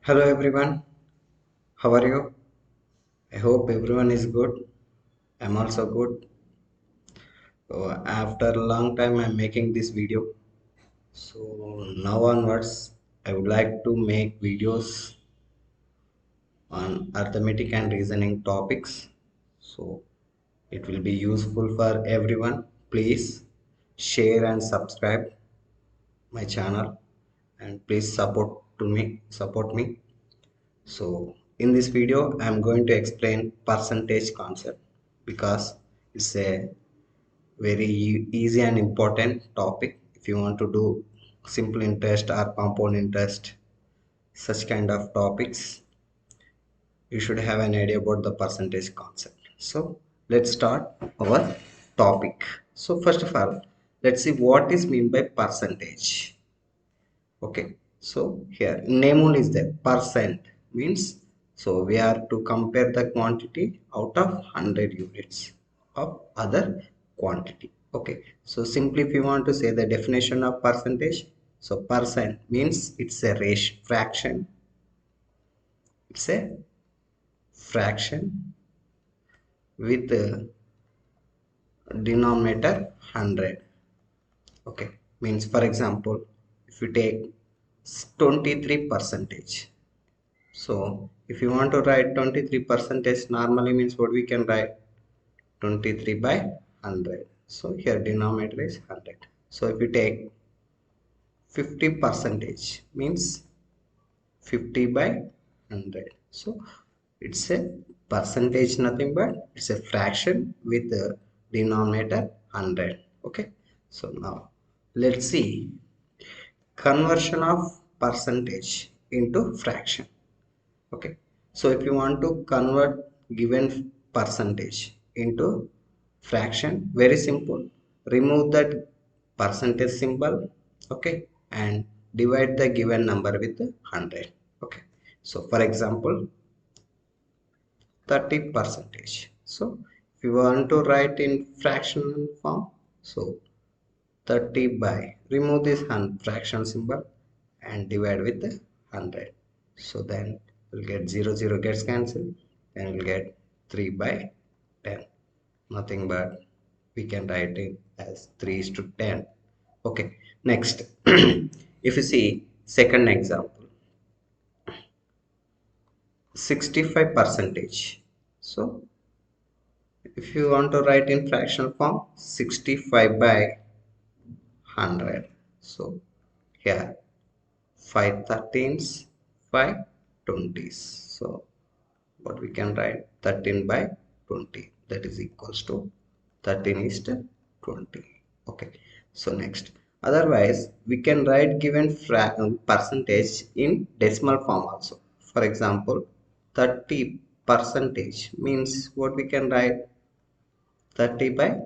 Hello everyone, how are you? I hope everyone is good. I'm also good. So after a long time, I'm making this video. So now onwards, I would like to make videos on arithmetic and reasoning topics. So it will be useful for everyone. Please share and subscribe my channel and please support me. So in this video, I'm going to explain percentage concept because it's a very easy and important topic. If you want to do simple interest or compound interest, such kind of topics, you should have an idea about the percentage concept. So let's start our topic. So first of all, let's see what is mean by percentage. Okay, so here name only is there. Percent means, so we are to compare the quantity out of 100 units of other quantity. Okay, so simply if you want to say the definition of percentage, so percent means it's a ratio fraction. It's a fraction with a denominator 100. Okay, means for example, if you take 23 percentage. So if you want to write 23 percentage, normally means what we can write 23 by 100. So here denominator is 100. So if you take 50 percentage means 50 by 100. So it's a percentage, nothing but it's a fraction with the denominator 100. Okay, so now let's see conversion of percentage into fraction. Okay, so if you want to convert given percentage into fraction, very simple. Remove that percentage symbol. Okay, and divide the given number with 100. Okay, so for example 30 percentage. So if you want to write in fractional form, so 30 by, remove this fraction symbol and divide with the 100. So then we'll get 0 0 gets cancelled, and we'll get 3 by 10. Nothing but we can write it as 3 is to 10. Okay, next if you see second example, 65 percentage. So if you want to write in fractional form, 65 by 100. So here 5 13s, 5 20s. So what we can write, 13 by 20, that is equals to 13 is to 20. Okay, so next, otherwise we can write given percentage in decimal form also. For example 30 percentage means what we can write, 30 by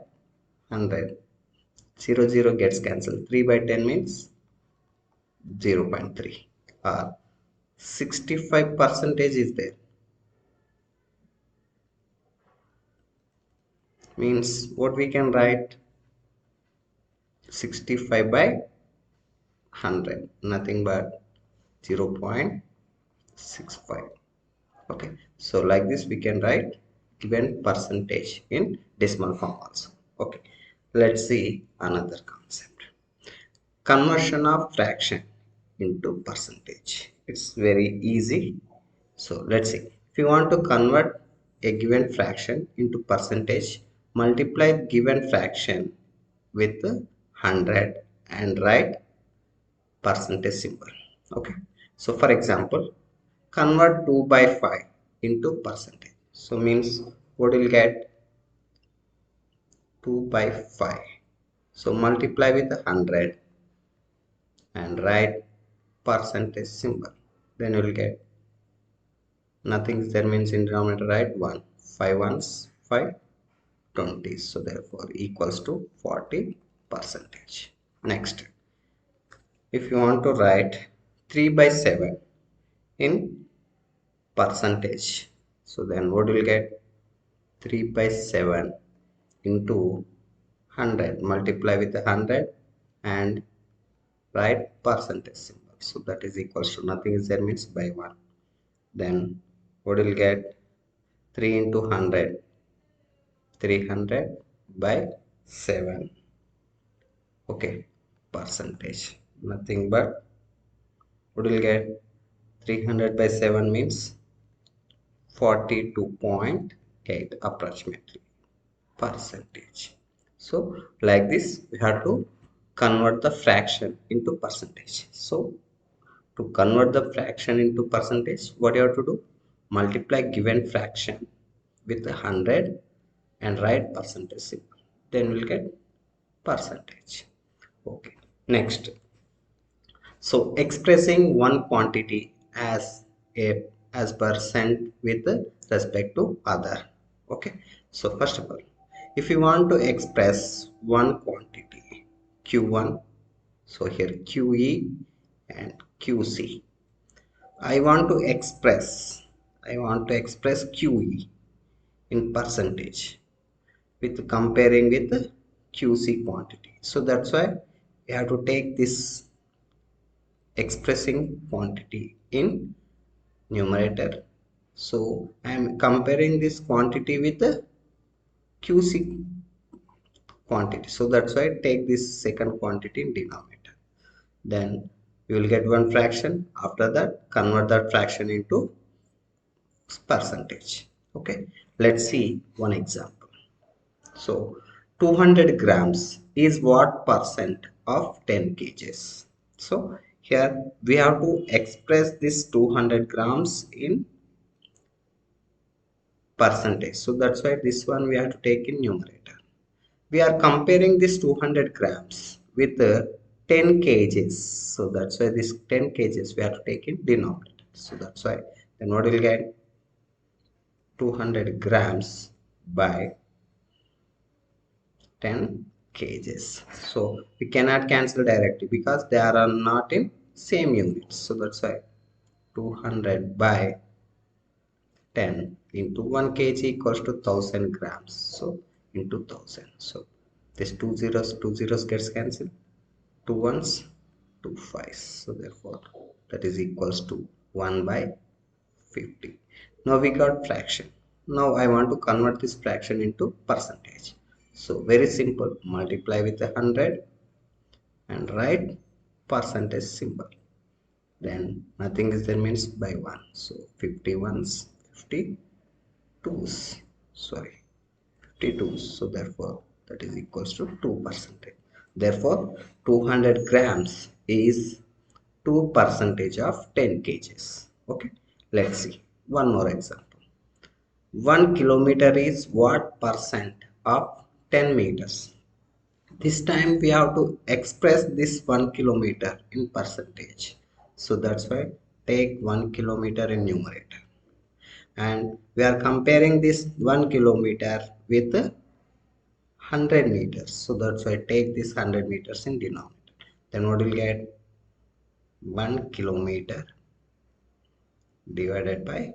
100. 0 0 gets cancelled, 3 by 10 means 0.3. 65 percentage is there, means what we can write, 65 by 100, nothing but 0.65. Okay, so like this we can write given percentage in decimal form also. Okay, let's see another concept, conversion of fraction into percentage. It's very easy. So let's see, if you want to convert a given fraction into percentage, multiply given fraction with 100 and write percentage symbol. Okay, so for example, convert 2 by 5 into percentage. So means what will get, 2 by 5. So multiply with 100 and write percentage symbol. Then you will get, nothing is there means in denominator write 1. 5 ones 5 20. So therefore equals to 40 percentage. Next, if you want to write 3 by 7 in percentage, so then what will get, 3 by 7 into 100, multiply with 100 and write percentage symbol. So that is equals to, nothing is there means by 1. Then what will get? 3 into 100, 300 by 7. Okay, percentage. Nothing but what will get? 300 by 7 means 42.8 approximately percentage. So like this we have to convert the fraction into percentage. So to convert the fraction into percentage, what you have to do? Multiply given fraction with 100 and write percentage symbol. Then we'll get percentage. Okay. Next. So expressing one quantity a as percent with respect to other. Okay. So first of all, if you want to express one quantity Q1, so here QE and QC. I want to express QE in percentage with comparing with QC quantity. So that's why we have to take this expressing quantity in numerator. So I am comparing this quantity with the QC quantity. So that's why I take this second quantity in denominator. Then you will get one fraction. After that, convert that fraction into percentage. Okay, let's see one example. So 200 grams is what percent of 10 kgs? So here we have to express this 200 grams in percentage. So that's why this one we have to take in numerator. We are comparing this 200 grams with 10 kgs. So that's why this 10 kgs we have to take in denominator. So that's why then what will get? 200 grams by 10 kgs. So we cannot cancel directly because they are not in same units. So that's why 200 by 10 into 1 kg equals to 1000 grams. So into 1000. So this two zeros gets cancelled. Two ones, two fives. So therefore that is equals to 1 by 50. Now we got fraction. Now I want to convert this fraction into percentage. So very simple, multiply with 100 and write percentage symbol. Then nothing is there means by 1. So 51s, 52s, sorry, 52s. So therefore that is equals to 2%. Therefore 200 grams is 2% of 10 kgs. Okay, let's see one more example. 1 kilometer is what percent of 10 meters? This time we have to express this 1 kilometer in percentage. So that's why take 1 kilometer in numerator. And we are comparing this 1 kilometer with 100 meters. So that's why take this 100 meters in denominator. Then what will get? 1 kilometer divided by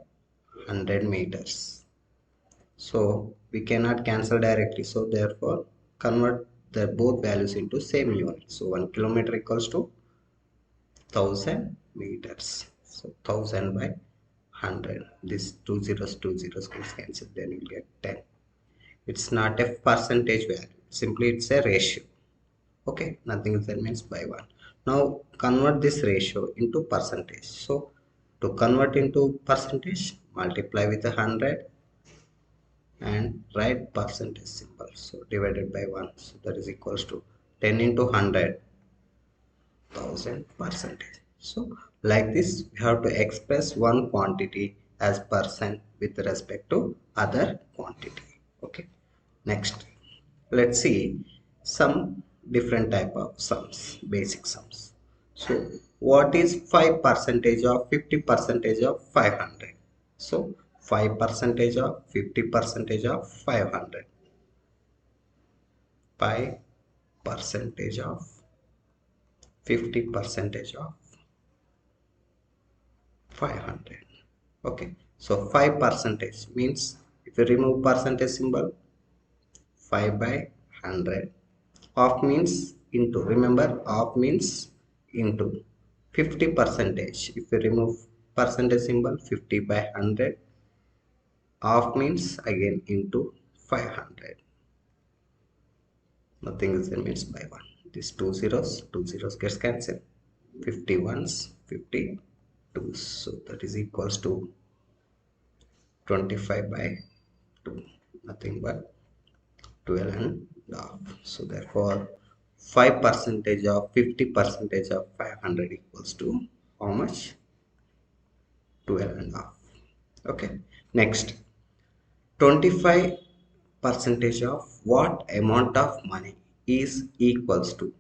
100 meters. So we cannot cancel directly. So therefore convert the both values into same unit. So 1 kilometer equals to 1000 meters. So 1000 by 100. This two zeros gets cancelled. Then you'll get 10. It's not a percentage value. Simply it's a ratio. Okay, nothing is there means by 1. Now convert this ratio into percentage. So to convert into percentage, multiply with 100 and write percentage symbol. So divided by 1. So that is equals to 10 into 100, 1000 percentage. So like this we have to express one quantity as percent with respect to other quantity. Okay. Next, let's see some different type of sums, basic sums. So what is 5 percentage of 50 percentage of 500? So 5 percentage of 50 percentage of 500. 5 percentage of 50 percentage of 500. Okay, so 5 percentage means if you remove percentage symbol, 5 by 100. Of means into, remember of means into. 50 percentage, if you remove percentage symbol 50 by 100. Half means again into 500. Nothing is there means by 1. These two zeros gets cancelled. 51s 52. So that is equals to 25 by 2. Nothing but 12 and half. So therefore 5 percentage of 50 percentage of 500 equals to how much? 12 and half. Okay. Next, 25 percentage of what amount of money is equals to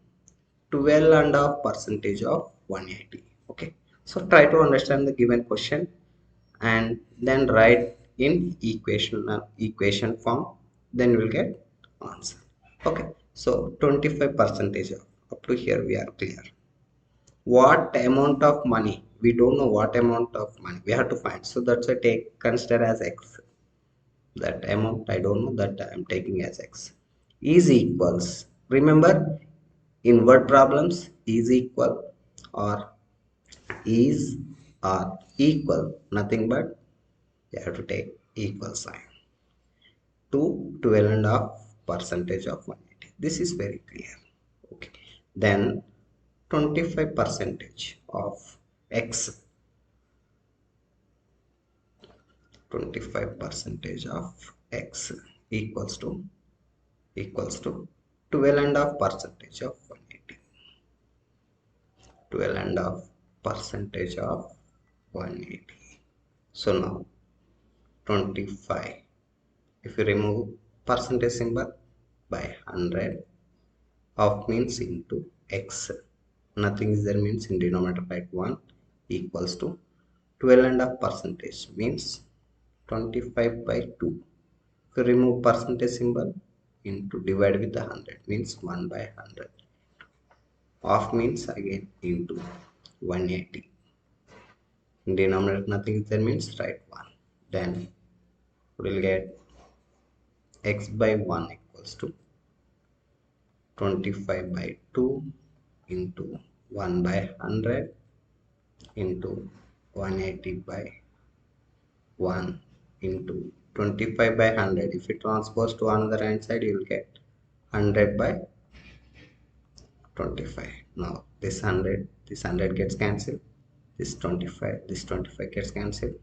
12 and half percentage of 180. Okay. So try to understand the given question and then write in equation form, then you will get answer. Okay, so 25 percentage of, up to here we are clear. What amount of money, we don't know what amount of money we have to find, so that's why take consider as x. That amount I don't know, that I am taking as x is equals, remember in word problems is equal or is or equal, nothing but you have to take equal sign to 12 and a half percentage of 180. This is very clear. Okay. Then 25 percentage of x, 25 percentage of x equals to 12 and a half percentage of 180. 12 and a half percentage of 180. So now 25, if you remove percentage symbol by 100, half means into x, nothing is there means in denominator write 1 equals to 12 and a half percentage means 25 by 2. If you remove percentage symbol into divide with the 100 means 1 by 100. Half means again into 180. In denominator nothing is there means write 1. Then we will get x by 1 equals to 25 by 2 into 1 by 100 into 180 by 1 into 25 by 100. If you transpose to another hand side, you will get 100 by 25. Now this 100 gets cancelled. This 25 gets cancelled,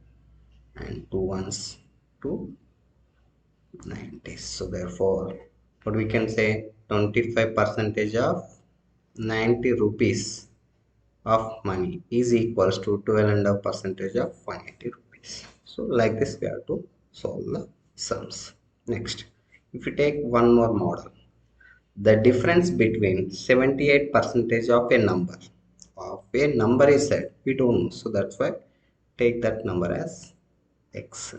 and 2 ones to 90. So therefore, what we can say, 25 percentage of 90 rupees of money is equals to 12 and a percentage of 180 rupees. So like this we have to solve the sums. Next, if you take one more model, the difference between 78 percentage of a number is said, we don't know, so that's why take that number as x,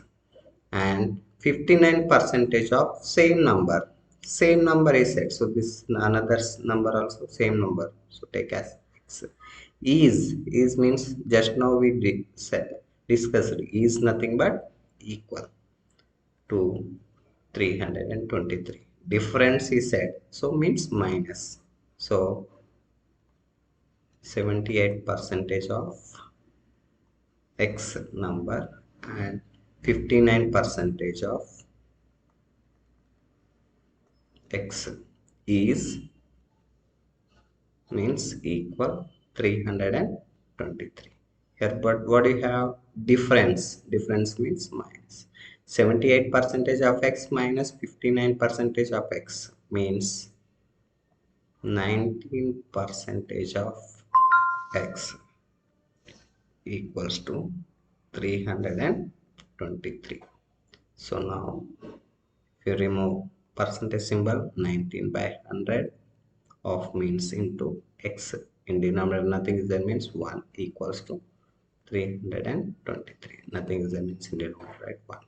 and 59 percentage of same number is said, so this another number also same number, so take as x. Is means just now we discussed, is nothing but equal to 323. Difference is said, so means minus, so 78 percentage of x number and 59 percentage of x is means equal 323 here. But what do you have? Difference means minus 78 percentage of x minus 59 percentage of x means 19 percentage of x equals to 323. So now if you remove percentage symbol, 19 by 100 of means into x, in denominator nothing is there means 1 equals to 323, nothing is there means in denominator, right? 1.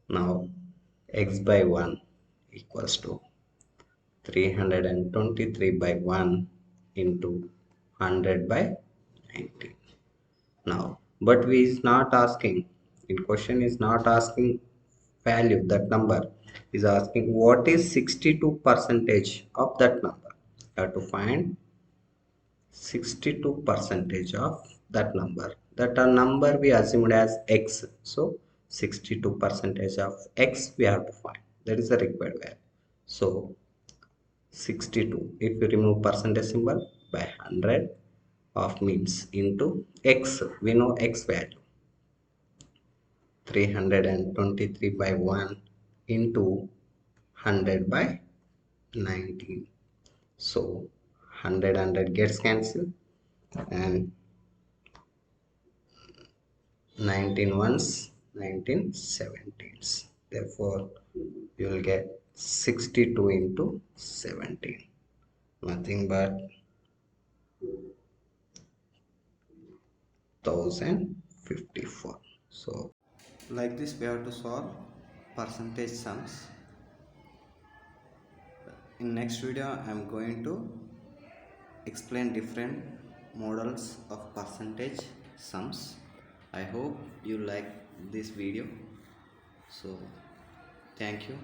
Now x by 1 equals to 323 by 1 into 100 by 19. Now but we is not asking, in question is not asking value, that number is asking what is 62 percentage of that number. You have to find 62 percentage of that number. that a number we assumed as x, so 62 percentage of x we have to find. That is the required value. So 62, if you remove percentage symbol by 100 of means into x, we know x value 323 by 1 into 100 by 19. So 100 gets cancelled and 19 ones, 19 17s. Therefore, you will get 62 into 17. Nothing but 1054. So, like this, we have to solve percentage sums. In next video, I am going to explain different models of percentage sums. I hope you like this video. So, thank you.